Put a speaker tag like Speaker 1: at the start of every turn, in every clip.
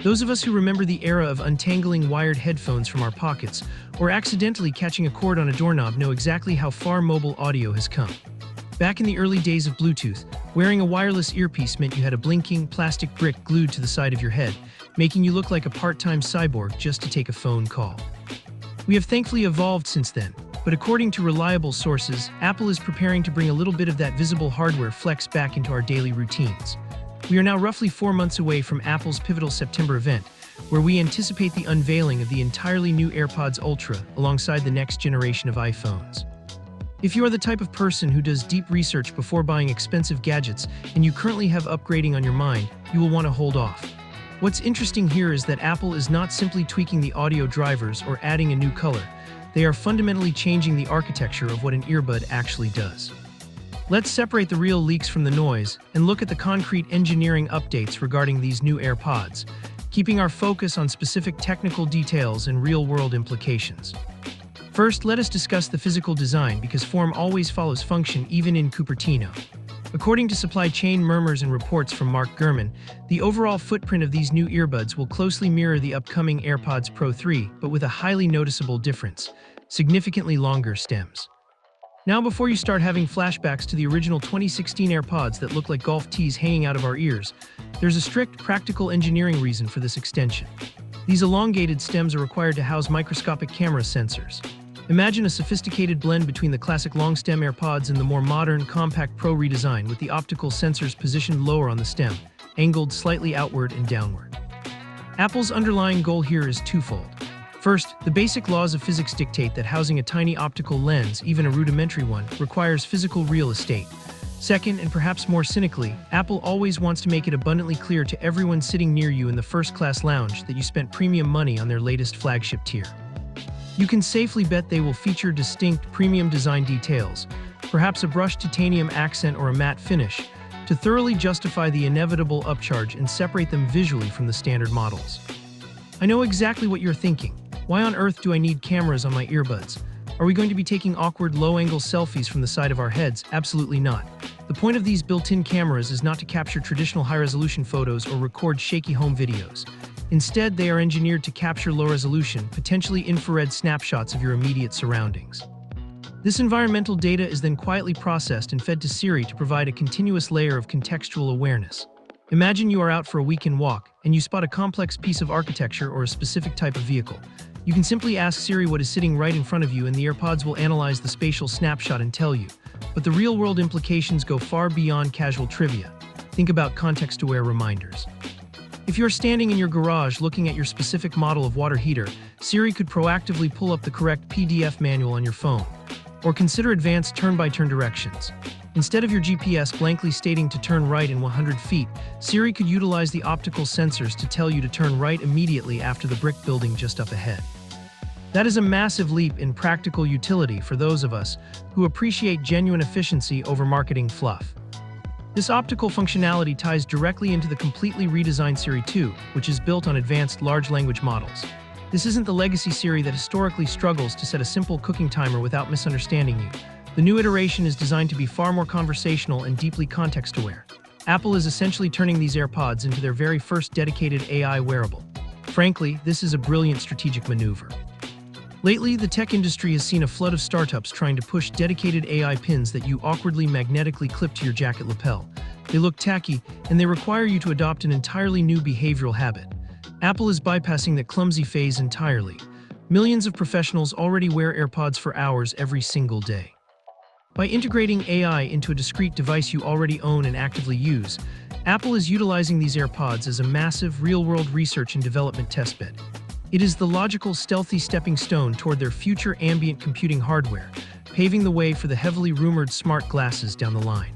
Speaker 1: Those of us who remember the era of untangling wired headphones from our pockets or accidentally catching a cord on a doorknob know exactly how far mobile audio has come. Back in the early days of Bluetooth, wearing a wireless earpiece meant you had a blinking plastic brick glued to the side of your head, making you look like a part-time cyborg just to take a phone call. We have thankfully evolved since then, but according to reliable sources, Apple is preparing to bring a little bit of that visible hardware flex back into our daily routines. We are now roughly 4 months away from Apple's pivotal September event, where we anticipate the unveiling of the entirely new AirPods Ultra alongside the next generation of iPhones. If you are the type of person who does deep research before buying expensive gadgets and you currently have upgrading on your mind, you will want to hold off. What's interesting here is that Apple is not simply tweaking the audio drivers or adding a new color. They are fundamentally changing the architecture of what an earbud actually does. Let's separate the real leaks from the noise and look at the concrete engineering updates regarding these new AirPods, keeping our focus on specific technical details and real-world implications. First, let us discuss the physical design because form always follows function even in Cupertino. According to supply chain murmurs and reports from Mark Gurman, the overall footprint of these new earbuds will closely mirror the upcoming AirPods Pro 3, but with a highly noticeable difference: significantly longer stems. Now, before you start having flashbacks to the original 2016 AirPods that look like golf tees hanging out of our ears, there's a strict practical engineering reason for this extension. These elongated stems are required to house microscopic camera sensors. Imagine a sophisticated blend between the classic long-stem AirPods and the more modern, compact Pro redesign with the optical sensors positioned lower on the stem, angled slightly outward and downward. Apple's underlying goal here is twofold. First, the basic laws of physics dictate that housing a tiny optical lens, even a rudimentary one, requires physical real estate. Second, and perhaps more cynically, Apple always wants to make it abundantly clear to everyone sitting near you in the first-class lounge that you spent premium money on their latest flagship tier. You can safely bet they will feature distinct premium design details, perhaps a brushed titanium accent or a matte finish, to thoroughly justify the inevitable upcharge and separate them visually from the standard models. I know exactly what you're thinking. Why on earth do I need cameras on my earbuds? Are we going to be taking awkward low-angle selfies from the side of our heads? Absolutely not. The point of these built-in cameras is not to capture traditional high-resolution photos or record shaky home videos. Instead, they are engineered to capture low-resolution, potentially infrared snapshots of your immediate surroundings. This environmental data is then quietly processed and fed to Siri to provide a continuous layer of contextual awareness. Imagine you are out for a weekend walk, and you spot a complex piece of architecture or a specific type of vehicle. You can simply ask Siri what is sitting right in front of you, and the AirPods will analyze the spatial snapshot and tell you. But the real-world implications go far beyond casual trivia. Think about context-aware reminders. If you're standing in your garage looking at your specific model of water heater, Siri could proactively pull up the correct PDF manual on your phone. Or consider advanced turn-by-turn directions. Instead of your GPS blankly stating to turn right in 100 feet, Siri could utilize the optical sensors to tell you to turn right immediately after the brick building just up ahead. That is a massive leap in practical utility for those of us who appreciate genuine efficiency over marketing fluff. This optical functionality ties directly into the completely redesigned Siri 2, which is built on advanced large language models. This isn't the legacy Siri that historically struggles to set a simple cooking timer without misunderstanding you. The new iteration is designed to be far more conversational and deeply context-aware. Apple is essentially turning these AirPods into their very first dedicated AI wearable. Frankly, this is a brilliant strategic maneuver. Lately, the tech industry has seen a flood of startups trying to push dedicated AI pins that you awkwardly magnetically clip to your jacket lapel. They look tacky, and they require you to adopt an entirely new behavioral habit. Apple is bypassing that clumsy phase entirely. Millions of professionals already wear AirPods for hours every single day. By integrating AI into a discrete device you already own and actively use, Apple is utilizing these AirPods as a massive real-world research and development testbed. It is the logical, stealthy stepping stone toward their future ambient computing hardware, paving the way for the heavily rumored smart glasses down the line.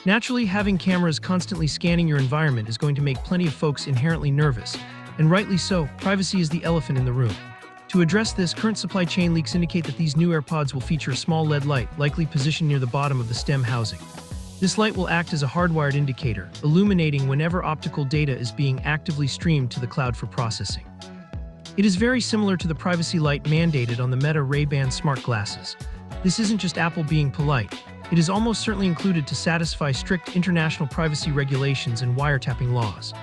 Speaker 1: Naturally, having cameras constantly scanning your environment is going to make plenty of folks inherently nervous, and rightly so. Privacy is the elephant in the room. To address this, current supply chain leaks indicate that these new AirPods will feature a small LED light, likely positioned near the bottom of the stem housing. This light will act as a hardwired indicator, illuminating whenever optical data is being actively streamed to the cloud for processing. It is very similar to the privacy light mandated on the Meta Ray-Ban smart glasses. This isn't just Apple being polite. It is almost certainly included to satisfy strict international privacy regulations and wiretapping laws.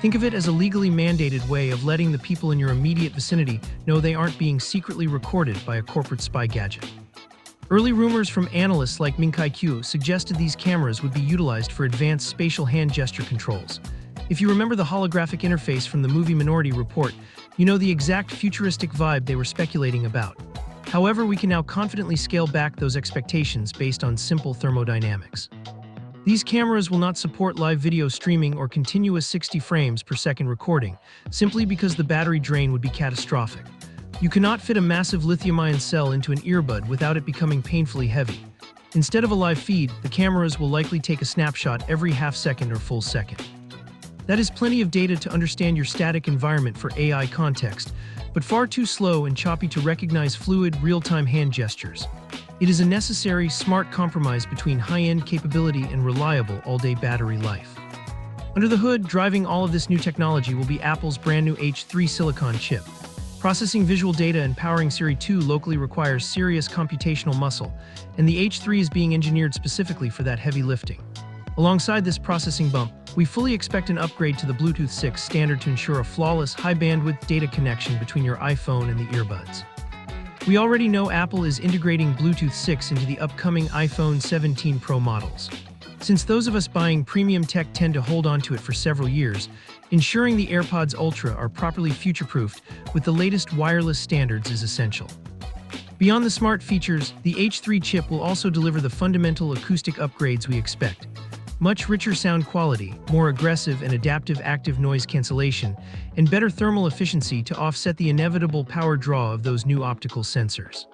Speaker 1: Think of it as a legally mandated way of letting the people in your immediate vicinity know they aren't being secretly recorded by a corporate spy gadget. Early rumors from analysts like Ming-Kai suggested these cameras would be utilized for advanced spatial hand gesture controls. If you remember the holographic interface from the movie Minority Report, you know the exact futuristic vibe they were speculating about. However, we can now confidently scale back those expectations based on simple thermodynamics. These cameras will not support live video streaming or continuous 60 frames per second recording, simply because the battery drain would be catastrophic. You cannot fit a massive lithium-ion cell into an earbud without it becoming painfully heavy. Instead of a live feed, the cameras will likely take a snapshot every half second or full second. That is plenty of data to understand your static environment for AI context, but far too slow and choppy to recognize fluid, real-time hand gestures. It is a necessary, smart compromise between high-end capability and reliable all-day battery life. Under the hood, driving all of this new technology will be Apple's brand new H3 silicon chip. Processing visual data and powering Siri 2 locally requires serious computational muscle, and the H3 is being engineered specifically for that heavy lifting. Alongside this processing bump, we fully expect an upgrade to the Bluetooth 6 standard to ensure a flawless, high-bandwidth data connection between your iPhone and the earbuds. We already know Apple is integrating Bluetooth 6 into the upcoming iPhone 17 Pro models. Since those of us buying premium tech tend to hold on to it for several years, ensuring the AirPods Ultra are properly future-proofed with the latest wireless standards is essential. Beyond the smart features, the H3 chip will also deliver the fundamental acoustic upgrades we expect. Much richer sound quality, more aggressive and adaptive active noise cancellation, and better thermal efficiency to offset the inevitable power draw of those new optical sensors.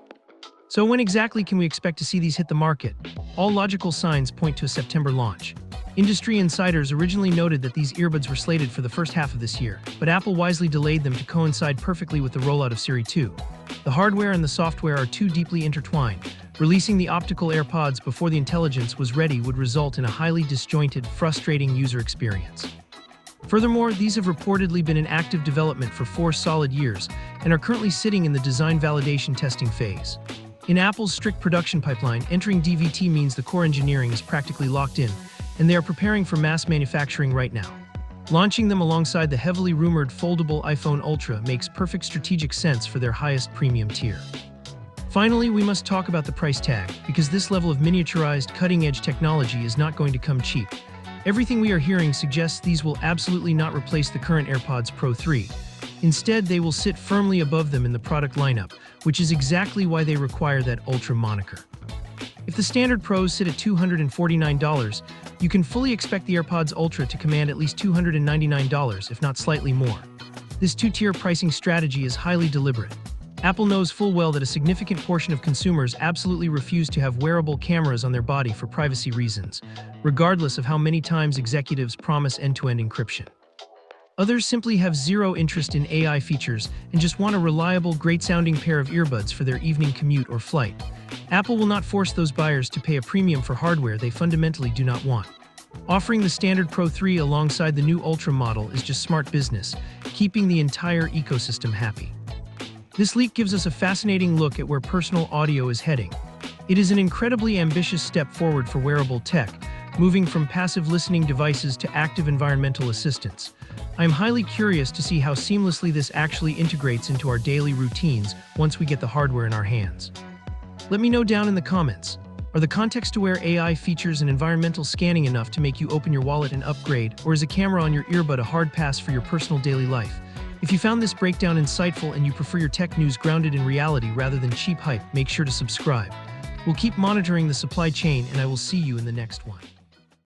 Speaker 1: So when exactly can we expect to see these hit the market? All logical signs point to a September launch. Industry insiders originally noted that these earbuds were slated for the first half of this year, but Apple wisely delayed them to coincide perfectly with the rollout of Siri 2. The hardware and the software are too deeply intertwined. Releasing the optical AirPods before the intelligence was ready would result in a highly disjointed, frustrating user experience. Furthermore, these have reportedly been in active development for 4 solid years and are currently sitting in the design validation testing phase. In Apple's strict production pipeline, entering DVT means the core engineering is practically locked in, and they are preparing for mass manufacturing right now. Launching them alongside the heavily rumored foldable iPhone Ultra makes perfect strategic sense for their highest premium tier. Finally, we must talk about the price tag, because this level of miniaturized, cutting-edge technology is not going to come cheap. Everything we are hearing suggests these will absolutely not replace the current AirPods Pro 3. Instead, they will sit firmly above them in the product lineup, which is exactly why they require that Ultra moniker. If the standard Pros sit at $249, you can fully expect the AirPods Ultra to command at least $299, if not slightly more. This two-tier pricing strategy is highly deliberate. Apple knows full well that a significant portion of consumers absolutely refuse to have wearable cameras on their body for privacy reasons, regardless of how many times executives promise end-to-end encryption. Others simply have zero interest in AI features and just want a reliable, great-sounding pair of earbuds for their evening commute or flight. Apple will not force those buyers to pay a premium for hardware they fundamentally do not want. Offering the standard Pro 3 alongside the new Ultra model is just smart business, keeping the entire ecosystem happy. This leak gives us a fascinating look at where personal audio is heading. It is an incredibly ambitious step forward for wearable tech, moving from passive listening devices to active environmental assistants. I am highly curious to see how seamlessly this actually integrates into our daily routines once we get the hardware in our hands. Let me know down in the comments. Are the context-aware AI features and environmental scanning enough to make you open your wallet and upgrade, or is a camera on your earbud a hard pass for your personal daily life? If you found this breakdown insightful and you prefer your tech news grounded in reality rather than cheap hype, make sure to subscribe. We'll keep monitoring the supply chain, and I will see you in the next one.